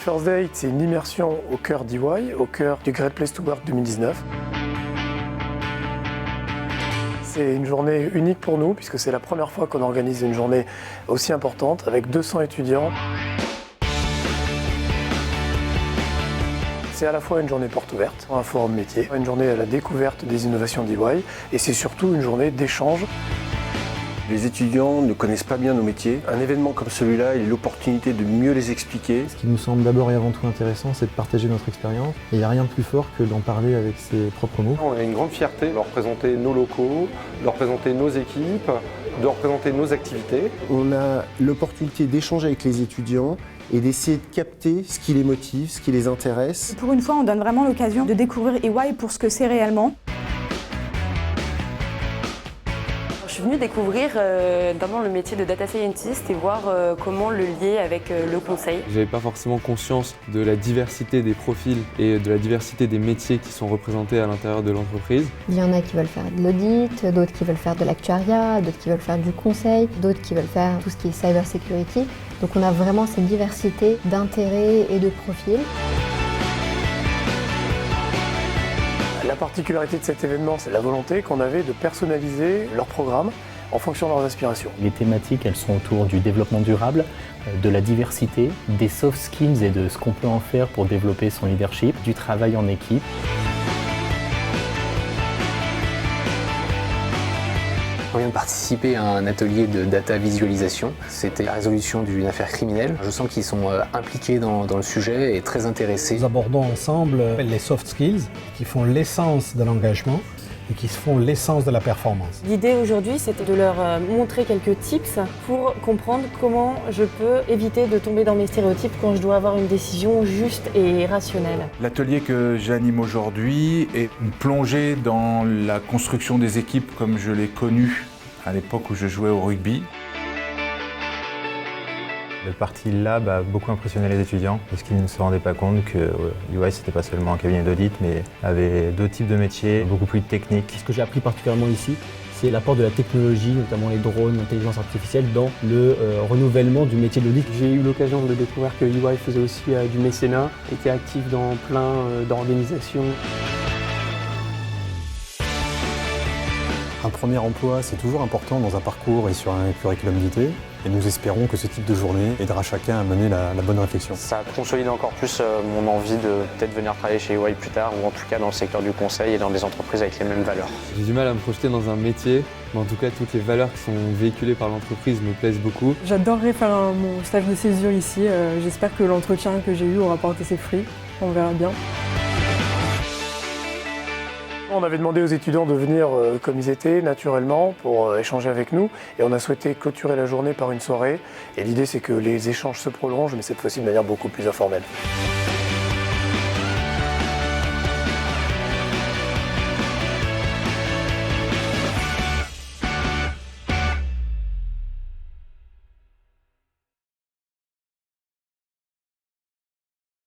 First Day, c'est une immersion au cœur d'EY, au cœur du Great Place to Work 2019. C'est une journée unique pour nous, puisque c'est la première fois qu'on organise une journée aussi importante, avec 200 étudiants. C'est à la fois une journée porte ouverte, un forum métier, une journée à la découverte des innovations d'EY, et c'est surtout une journée d'échange. Les étudiants ne connaissent pas bien nos métiers. Un événement comme celui-là, il est l'opportunité de mieux les expliquer. Ce qui nous semble d'abord et avant tout intéressant, c'est de partager notre expérience. Et il n'y a rien de plus fort que d'en parler avec ses propres mots. On a une grande fierté de leur présenter nos locaux, de leur présenter nos équipes, de leur présenter nos activités. On a l'opportunité d'échanger avec les étudiants et d'essayer de capter ce qui les motive, ce qui les intéresse. Pour une fois, on donne vraiment l'occasion de découvrir EY pour ce que c'est réellement. Je suis venue découvrir d'abord le métier de data scientist et voir comment le lier avec le conseil. J'avais pas forcément conscience de la diversité des profils et de la diversité des métiers qui sont représentés à l'intérieur de l'entreprise. Il y en a qui veulent faire de l'audit, d'autres qui veulent faire de l'actuariat, d'autres qui veulent faire du conseil, d'autres qui veulent faire tout ce qui est cyber security. Donc on a vraiment cette diversité d'intérêts et de profils. La particularité de cet événement, c'est la volonté qu'on avait de personnaliser leur programme en fonction de leurs aspirations. Les thématiques, elles sont autour du développement durable, de la diversité, des soft skills et de ce qu'on peut en faire pour développer son leadership, du travail en équipe. On vient de participer à un atelier de data visualisation. C'était la résolution d'une affaire criminelle. Je sens qu'ils sont impliqués dans le sujet et très intéressés. Nous abordons ensemble les soft skills qui font l'essence de l'engagement et qui font l'essence de la performance. L'idée aujourd'hui, c'était de leur montrer quelques tips pour comprendre comment je peux éviter de tomber dans mes stéréotypes quand je dois avoir une décision juste et rationnelle. L'atelier que j'anime aujourd'hui est une plongée dans la construction des équipes comme je l'ai connue à l'époque où je jouais au rugby. Le Party Lab a beaucoup impressionné les étudiants parce qu'ils ne se rendaient pas compte que EY c'était pas seulement un cabinet d'audit mais avait d'autres types de métiers, beaucoup plus techniques. Ce que j'ai appris particulièrement ici, c'est l'apport de la technologie, notamment les drones, l'intelligence artificielle, dans le renouvellement du métier de l'audit. J'ai eu l'occasion de découvrir que EY faisait aussi du mécénat, était actif dans plein d'organisations. Un premier emploi, c'est toujours important dans un parcours et sur un curriculum vitae. Et nous espérons que ce type de journée aidera chacun à mener la bonne réflexion. Ça a consolidé encore plus mon envie de peut-être venir travailler chez EY plus tard, ou en tout cas dans le secteur du conseil et dans des entreprises avec les mêmes valeurs. J'ai du mal à me projeter dans un métier, mais en tout cas toutes les valeurs qui sont véhiculées par l'entreprise me plaisent beaucoup. J'adorerais faire mon stage de césure ici. J'espère que l'entretien que j'ai eu aura porté ses fruits. On verra bien. On avait demandé aux étudiants de venir comme ils étaient, naturellement, pour échanger avec nous. Et on a souhaité clôturer la journée par une soirée. Et l'idée, c'est que les échanges se prolongent, mais cette fois-ci de manière beaucoup plus informelle.